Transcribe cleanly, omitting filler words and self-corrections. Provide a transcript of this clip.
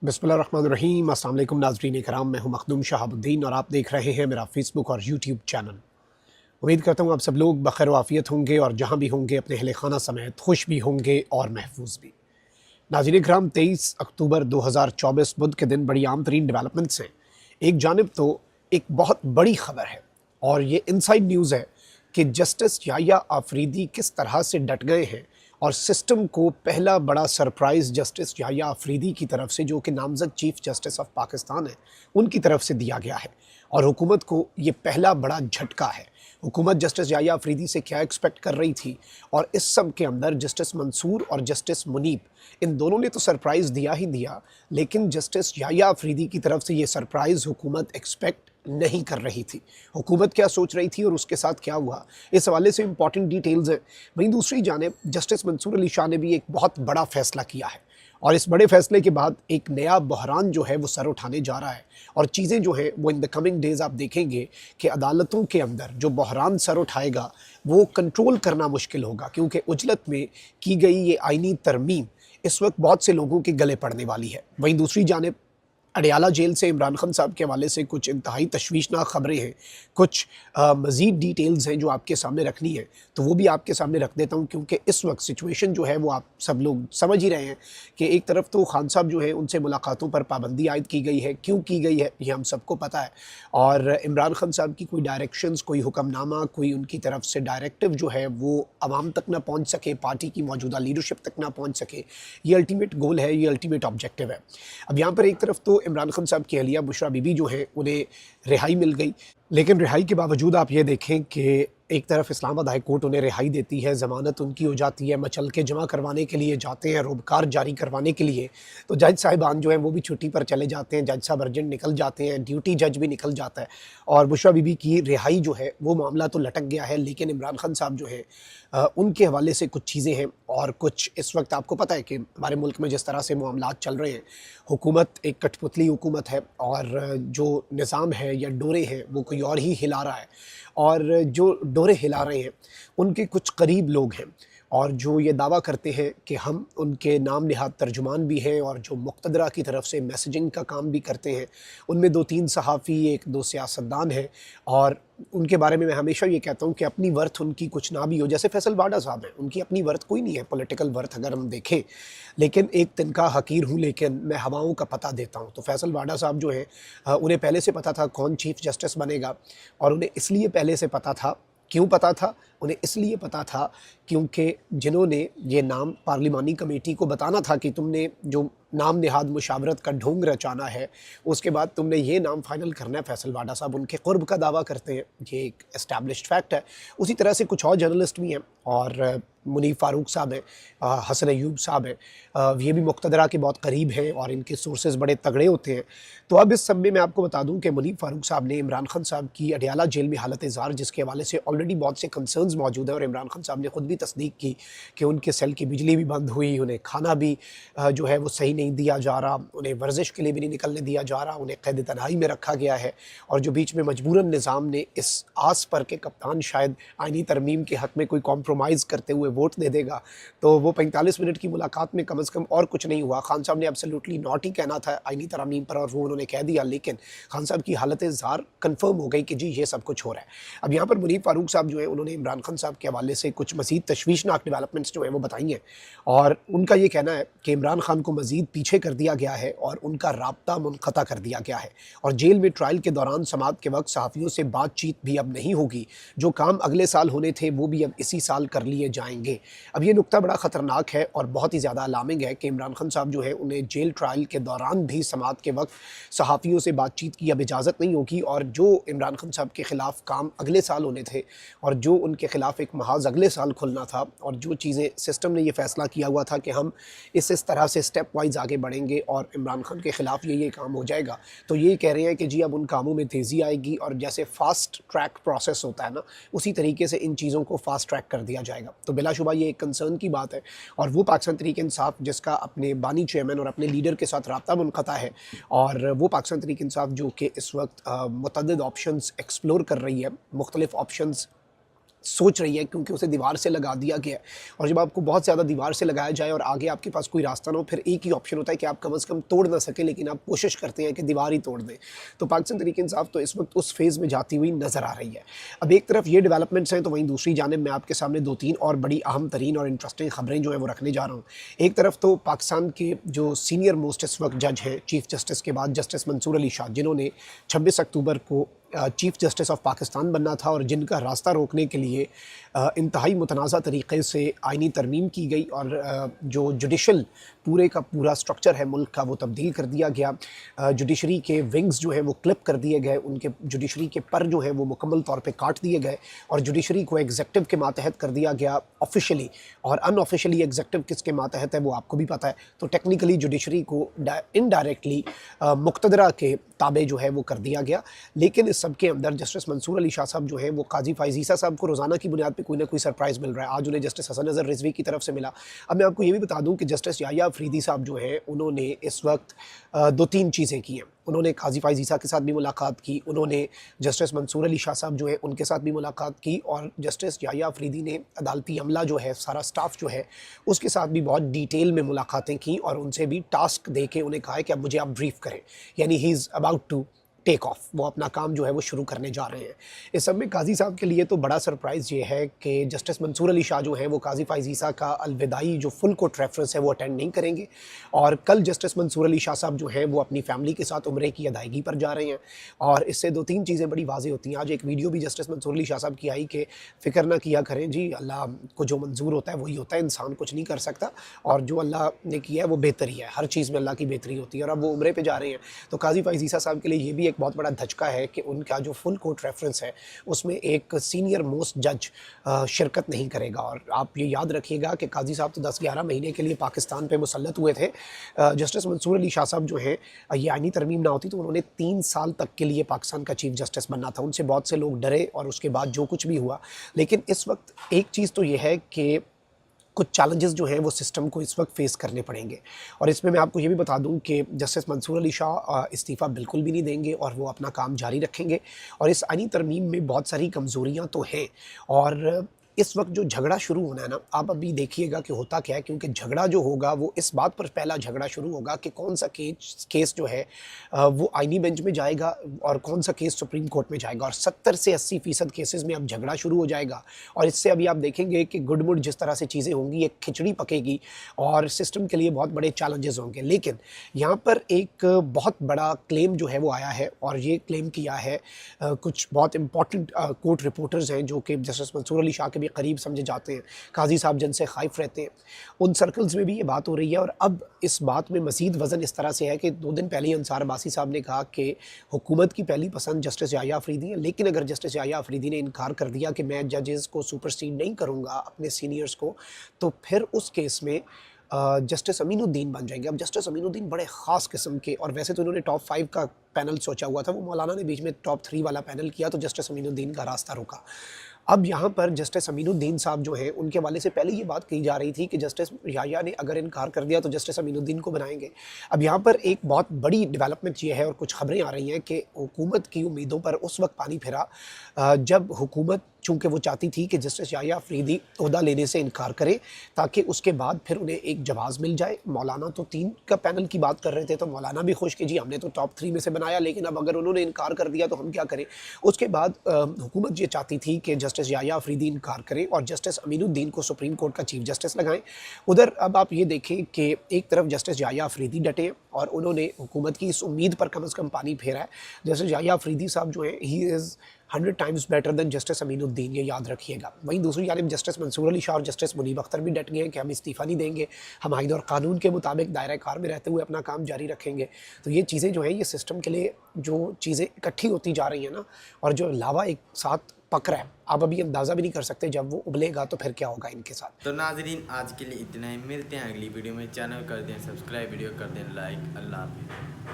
बिस्मिल्लाहिर्रहमानिर्रहीम। अस्सलाम वालेकुम नाज़रीन कराम, मैं हूं मखदूम शहाबुद्दीन और आप देख रहे हैं मेरा फेसबुक और यूट्यूब चैनल। उम्मीद करता हूं आप सब लोग बखैर वाफ़ियत होंगे और जहां भी होंगे अपने अहले खाना समेत खुश भी होंगे और महफूज भी। नाज़रीन कराम, 23 अक्टूबर 2024 बुध के दिन बड़ी आम तरीन डेवलपमेंट्स हैं। एक जानिब तो एक बहुत बड़ी खबर है और ये इनसाइड न्यूज़ है कि जस्टिस याह्या आफरीदी किस तरह से डट गए हैं और सिस्टम को पहला बड़ा सरप्राइज़ जस्टिस याह्या आफरीदी की तरफ से, जो कि नामज़द चीफ जस्टिस ऑफ पाकिस्तान है, उनकी तरफ से दिया गया है और हुकूमत को ये पहला बड़ा झटका है। हुकूमत जस्टिस याह्या आफरीदी से क्या एक्सपेक्ट कर रही थी और इस सब के अंदर जस्टिस मंसूर और जस्टिस मुनीब, इन दोनों ने तो सरप्राइज़ दिया ही दिया, लेकिन जस्टिस याह्या आफरीदी की तरफ से ये सरप्राइज़ हुकूमत एक्सपेक्ट नहीं कर रही थी। हुकूमत क्या सोच रही थी और उसके साथ क्या हुआ, इस हवाले से इंपॉर्टेंट डिटेल्स हैं। वहीं दूसरी जानिब जस्टिस मंसूर अली शाह ने भी एक बहुत बड़ा फैसला किया है और इस बड़े फैसले के बाद एक नया बहरान जो है वो सर उठाने जा रहा है और चीज़ें जो हैं वो इन द कमिंग डेज़ आप देखेंगे कि अदालतों के अंदर जो बहरान सर उठाएगा वो कंट्रोल करना मुश्किल होगा, क्योंकि उजलत में की गई ये आइनी तरमीम इस वक्त बहुत से लोगों के गले पड़ने वाली है। वहीं दूसरी जानिब अडयाला जेल से इमरान खान साहब के हवाले से कुछ इंतहाई तशवीशनाक ख़बरें हैं, कुछ मज़ीद डिटेल्स हैं जो आपके सामने रखनी है, तो वो भी आपके सामने रख देता हूँ, क्योंकि इस वक्त सिचुएशन जो है वो आप सब लोग समझ ही रहे हैं कि एक तरफ तो खान साहब जो है उनसे मुलाकातों पर पाबंदी आयद की गई है। क्यों की गई है ये हम सबको पता है और इमरान खान साहब की कोई डायरेक्शंस, कोई हुक्मनामा, कोई उनकी तरफ से डायरेक्टिव जो है वो आवाम तक ना पहुँच सके, पार्टी की मौजूदा लीडरशिप तक ना पहुँच सके, ये अल्टीमेट गोल है, ये अल्टीमेट ऑब्जेक्टिव है। अब यहाँ पर एक तरफ तो इमरान खान साहब की अहलिया बुशरा बीबी जो है उन्हें रिहाई मिल गई, लेकिन रिहाई के बावजूद आप ये देखें कि एक तरफ इस्लामाबाद हाई कोर्ट उन्हें रिहाई देती है, ज़मानत उनकी हो जाती है, मचल के जमा करवाने के लिए जाते हैं, रोबकार जारी करवाने के लिए, तो जज साहिबान जो हैं वो भी छुट्टी पर चले जाते हैं, जज साहब अर्जेंट निकल जाते हैं, ड्यूटी जज भी निकल जाता है और बुशरा बीबी की रिहाई जो है वो मामला तो लटक गया है। लेकिन इमरान खान साहब जो है उनके हवाले से कुछ चीज़ें हैं और कुछ इस वक्त आपको पता है कि हमारे मुल्क में जिस तरह से मामलात चल रहे हैं, हुकूमत एक कठपुतली हुकूमत है और जो निज़ाम है या डोरे हैं वो कोई और ही हिला रहा है और जो डोरे हिला रहे हैं उनके कुछ करीब लोग हैं और जो ये दावा करते हैं कि हम उनके नाम निहाद तर्जुमान भी हैं और जो मुक़्तदरा की तरफ से मैसेजिंग का काम भी करते हैं। उनमें 2-3 सहाफ़ी, 1-2 सियासतदान हैं और उनके बारे में मैं हमेशा ये कहता हूँ कि अपनी वर्थ उनकी कुछ ना भी हो। जैसे फैसल वाडा साहब हैं, उनकी अपनी वर्थ कोई नहीं है, पॉलिटिकल वर्थ अगर हम देखें, लेकिन एक तिनका हकीर हूँ लेकिन मैं हवाओं का पता देता हूँ। तो फैसल वाडा साहब जो हैं उन्हें पहले से पता था कौन चीफ़ जस्टिस बनेगा और उन्हें इसलिए पहले से पता था, क्यों पता था? उन्हें इसलिए पता था क्योंकि जिन्होंने ये नाम पार्लिमानी कमेटी को बताना था कि तुमने जो नाम निहाद मुशावरत का ढोंग रचाना है, उसके बाद तुमने ये नाम फ़ाइनल करना है, फैसल वाडा साहब उनके क़ुर्ब का दावा करते हैं, ये एक एस्टैब्लिश्ड फैक्ट है। उसी तरह से कुछ और जर्नलिस्ट भी हैं और मुनीफ फ़ारूक साहब हैं, हसन अयूब साहब हैं, ये भी मुक़्तदरा के बहुत करीब हैं और इनके सोर्सेज़ बड़े तगड़े होते हैं। तो अब इस सब में मैं आपको बता दूँ कि मुनीफ फ़ारूक साहब ने इमरान खान साहब की अडयाला जेल में हालत ज़ार, जिसके हवाले से ऑलरेडी बहुत से कंसर्न्स मौजूद है और इमरान खान साहब ने खुद भी तस्दीक की कि उनके सेल की बिजली भी बंद हुई, उन्हें खाना भी जो है वो सही नहीं दिया जा रहा, उन्हें वर्जिश के लिए भी नहीं निकलने दिया जा रहा, उन्हें कैद तन्हाई में रखा गया है और जो बीच में मजबूरन निज़ाम ने इस आस पर के कप्तान शायद आइनी तरमीम के हक़ में कोई कॉम्प्रोमाइज़ करते हुए वोट दे देगा, तो वो 45 मिनट की मुलाकात में कम से कम और कुछ नहीं हुआ। खान साहब ने एब्सोल्युटली नॉट ही कहना था आइनी तरमीम पर और वो उन्होंने कह दिया, लेकिन खान साहब की हालत ज़ार कन्फर्म हो गई कि जी ये सब कुछ हो रहा है। अब यहाँ पर मुनीफ फ़ारूक साहब जो है उन्होंने इमरान खान साहब के हवाले से कुछ मज़ीद तशवीशनाक डेवलपमेंट्स जो हैं वो बताई हैं और उनका ये कहना है कि इमरान खान को मज़ीद पीछे कर दिया गया है और उनका राब्ता मुनक़ता कर दिया गया है और जेल में ट्रायल के दौरान समाअत के वक्त सहाफ़ियों से बातचीत भी अब नहीं होगी, जो काम अगले साल होने थे वो भी अब इसी साल कर लिए जाएंगे। अब ये नुक्ता बड़ा ख़तरनाक है और बहुत ही ज़्यादा अलार्मिंग है कि इमरान खान साहब जो है उन्हें जेल ट्रायल के दौरान भी समाअत के वक्त सहाफ़ियों से बातचीत की अब इजाज़त नहीं होगी और जो इमरान खान साहब के ख़िलाफ़ काम अगले साल होने थे और जो उनके ख़िलाफ़ एक महाज़ अगले साल खुलना था और जो चीज़ें सिस्टम ने ये फ़ैसला किया हुआ था कि हम इस तरह से स्टेप वाइज आगे बढ़ेंगे और इमरान खान के ख़िलाफ़ ये काम हो जाएगा, तो ये कह रहे हैं कि जी अब उन कामों में तेज़ी आएगी और जैसे फ़ास्ट ट्रैक प्रोसेस होता है ना, उसी तरीके से इन चीज़ों को फ़ास्ट ट्रैक कर दिया जाएगा। तो बिलाशुबा ये एक कंसर्न की बात है और वो पाकिस्तान तहरीक इंसाफ जिसका अपने बानी चेयरमैन और अपने लीडर के साथ राब्ता मुनक़ता है और वो पाकिस्तान तहरीक इंसाफ जो कि इस वक्त मुतअद्दिद ऑप्शंस एक्सप्लोर कर रही है, मुख्तलिफ़ ऑप्शंस सोच रही है, क्योंकि उसे दीवार से लगा दिया गया है। और जब आपको बहुत ज़्यादा दीवार से लगाया जाए और आगे आपके पास कोई रास्ता ना हो, फिर एक ही ऑप्शन होता है कि आप कम से कम तोड़ ना सकें, लेकिन आप कोशिश करते हैं कि दीवार ही तोड़ दें। तो पाकिस्तान तहरीक-ए-इंसाफ तो इस वक्त उस फेज़ में जाती हुई नज़र आ रही है। अब एक तरफ ये डेवलपमेंट्स हैं, तो वहीं दूसरी जानिब मैं आपके सामने 2-3 और बड़ी अहम तरीन और इंटरेस्टिंग खबरें जो हैं वो रखने जा रहा हूँ। एक तरफ तो पाकिस्तान के जो सीनियर मोस्ट इस वक्त जज हैं, चीफ जस्टिस के बाद जस्टिस मंसूर अली शाह, जिन्होंने 26 अक्टूबर को चीफ जस्टिस ऑफ पाकिस्तान बनना था और जिनका रास्ता रोकने के लिए इंतहाई मुतनाज़ा तरीक़े से आइनी तरमीम की गई और जो जुडिशल पूरे का पूरा स्ट्रक्चर है मुल्क का वो तब्दील कर दिया गया। जुडिशरी के विंग्स जो हैं वो क्लिप कर दिए गए, उनके जुडिशरी के पर जो हैं वो मुकम्मल तौर पे काट दिए गए और जुडिशरी को एग्जेक्टिव के मातहत कर दिया गया ऑफिशियली। और अनऑफिशियली एग्जेक्टिव किसके मातहत है वो आपको भी पता है। तो टेक्निकली जुडिशरी को इनडायरेक्टली मुक़्तदरा के ताबे जो है वो कर दिया गया। लेकिन इस सब के अंदर जस्टिस मंसूर अली शाह साहब जो हैं वो काजी फ़ाइज़ ईसा साहब को रोज़ाना की बुनियाद पे कोई ना कोई सरप्राइज़ मिल रहा है। आज उन्हें जस्टिस हसन नज़र रिज़वी की तरफ से मिला। अब मैं आपको ये भी बता दूं कि जस्टिस याह्या अफरीदी साहब जो हैं उन्होंने इस वक्त 2-3 चीज़ें की हैं। उन्होंने काजी फ़ाइज़ ईसा के साथ भी मुलाकात की, उन्होंने जस्टिस मंसूर अली शाह साहब जो है उनके साथ भी मुलाकात की और जस्टिस याह्या अफरीदी ने अदालती अमला जो है, सारा स्टाफ जो है, उसके साथ भी बहुत डिटेल में मुलाकातें की और उनसे भी टास्क दे के उन्हें कहा है कि अब मुझे आप ब्रीफ करें। यानी he is about to take off, वो अपना काम जो है वो शुरू करने जा रहे हैं। इस सब में काजी साहब के लिए तो बड़ा सरप्राइज़ ये है कि जस्टिस मंसूर अली शाह जो हैं वो काजी फ़ाइज़ ईसा का अलविदाई जो फुल कोर्ट रेफरेंस है वो अटेंड नहीं करेंगे और कल जस्टिस मंसूर अली शाह साहब जो हैं वो अपनी फैमिली के साथ उम्रे की अदायगी पर जा रहे हैं। और इससे 2-3 चीज़ें बड़ी वाज़ेह होती हैं। आज एक वीडियो भी जस्टिस मंसूर अली शाह साहब की आई कि फ़िक्र ना किया करें जी, अल्लाह को जो मंजूर होता है वही होता है, इंसान कुछ नहीं कर सकता और जो अल्लाह ने किया है वो बेहतर ही है, हर चीज़ में अल्लाह की बेहतरी होती है। और अब वो उम्रे पे जा रहे हैं, तो काजी फ़ाइज़ ईसा साहब के लिए ये भी एक बहुत बड़ा धचका है कि उनका जो फुल कोर्ट रेफरेंस है उसमें एक सीनियर मोस्ट जज शिरकत नहीं करेगा। और आप ये याद रखिएगा कि काजी साहब तो 10-11 महीने के लिए पाकिस्तान पे मुसल्लत हुए थे। जस्टिस मंसूर अली शाह साहब जो हैं, ये आइनी तरमीम ना होती तो उन्होंने 3 साल तक के लिए पाकिस्तान का चीफ जस्टिस बनना था। उनसे बहुत से लोग डरे और उसके बाद जो कुछ भी हुआ। लेकिन इस वक्त एक चीज़ तो ये है कि कुछ चैलेंजेस जो हैं वो सिस्टम को इस वक्त फेस करने पड़ेंगे। और इसमें मैं आपको ये भी बता दूं कि जस्टिस मंसूर अली शाह इस्तीफ़ा बिल्कुल भी नहीं देंगे और वो अपना काम जारी रखेंगे। और इस आइनी तरमीम में बहुत सारी कमज़ोरियाँ तो हैं और इस वक्त जो झगड़ा शुरू होना है ना, आप अभी देखिएगा कि होता क्या है, क्योंकि झगड़ा जो होगा वो इस बात पर पहला झगड़ा शुरू होगा कि कौन सा केस जो है वो आइनी बेंच में जाएगा और कौन सा केस सुप्रीम कोर्ट में जाएगा। और 70 से 80% केसेस में अब झगड़ा शुरू हो जाएगा और इससे अभी आप देखेंगे कि गुडमुड जिस तरह से चीज़ें होंगी, एक खिचड़ी पकेगी और सिस्टम के लिए बहुत बड़े चैलेंजेस होंगे। लेकिन यहाँ पर एक बहुत बड़ा क्लेम जो है वो आया है और ये क्लेम किया है कुछ बहुत इंपॉर्टेंट कोर्ट रिपोर्टर्स हैं जो कि जस्टिस मंसूर अली शाह के भी करीब समझे जाते हैं, काजी साहब जिनसे खाइफ रहते हैं, उन सर्कल्स में भी ये बात हो रही है। और अब इस बात में मज़ीद वज़न इस तरह से है कि 2 दिन पहले ही अंसार अब्बासी साहब ने कहा कि हुकूमत की पहली पसंद जस्टिस याह्या अफरीदी है, लेकिन अगर जस्टिस याह्या अफरीदी ने इनकार कर दिया कि मैं जजेस को सुपरसीड नहीं करूँगा अपने सीनियर्स को, तो फिर उस केस में जस्टिस अमीनुद्दीन बन जाएंगे। अब जस्टिस अमीनुद्दीन बड़े ख़ास किस्म के, और वैसे तो इन्होंने टॉप 5 का पैनल सोचा हुआ था, वो मौलाना ने बीच में टॉप 3 वाला पैनल किया तो जस्टिस अमीनुद्दीन का रास्ता रुका। अब यहाँ पर जस्टिस अमीनुद्दीन साहब जो हैं उनके हवाले से पहले ये बात कही जा रही थी कि जस्टिस याह्या ने अगर इनकार कर दिया तो जस्टिस अमीनुद्दीन को बनाएंगे। अब यहाँ पर एक बहुत बड़ी डेवलपमेंट ये है और कुछ खबरें आ रही हैं कि हुकूमत की उम्मीदों पर उस वक्त पानी फिरा जब हुकूमत चूँकि वो चाहती थी कि जस्टिस याह्या अफरीदी ओहदा लेने से इनकार करे ताकि उसके बाद फिर उन्हें एक जवाज़ मिल जाए। मौलाना तो 3 का पैनल की बात कर रहे थे तो मौलाना भी खुश कि जी हमने तो टॉप 3 में से बनाया, लेकिन अब अगर उन्होंने इनकार कर दिया तो हम क्या करें। उसके बाद हुकूमत ये चाहती थी कि जस्टिस याह्या अफरीदी इनकार करें और जस्टिस अमीनुद्दीन को सुप्रीम कोर्ट का चीफ जस्टिस लगाएं। उधर अब आप ये देखें कि एक तरफ जस्टिस याह्या अफरीदी डटे और उन्होंने हुकूमत की इस उम्मीद पर कम से कम पानी फेरा है। जस्टिस याह्या अफरीदी साहब जो है he is 100 times better than justice Aminuddin, ये याद रखिएगा। वहीं दूसरी जानिब जस्टिस मंसूर अली शाह और जस्टिस मुनीब अख्तर भी डट गए हैं कि हम इस्तीफ़ा नहीं देंगे, हम आइन और कानून के मुताबिक दायरा कार में रहते हुए अपना काम जारी रखेंगे। तो ये चीज़ें जो हैं ये सिस्टम के लिए जो चीज़ें इकट्ठी होती जा रही हैं ना, और जो लावा एक साथ पक रहा है, आप अभी अंदाज़ा भी नहीं कर सकते जब वो उबलेगा तो फिर क्या होगा इनके साथ। तो नाजरीन आज के लिए इतना ही, मिलते हैं अगली वीडियो में। चैनल कर दें सब्सक्राइब, वीडियो कर दें लाइक। अल्लाह हाफ़िज़।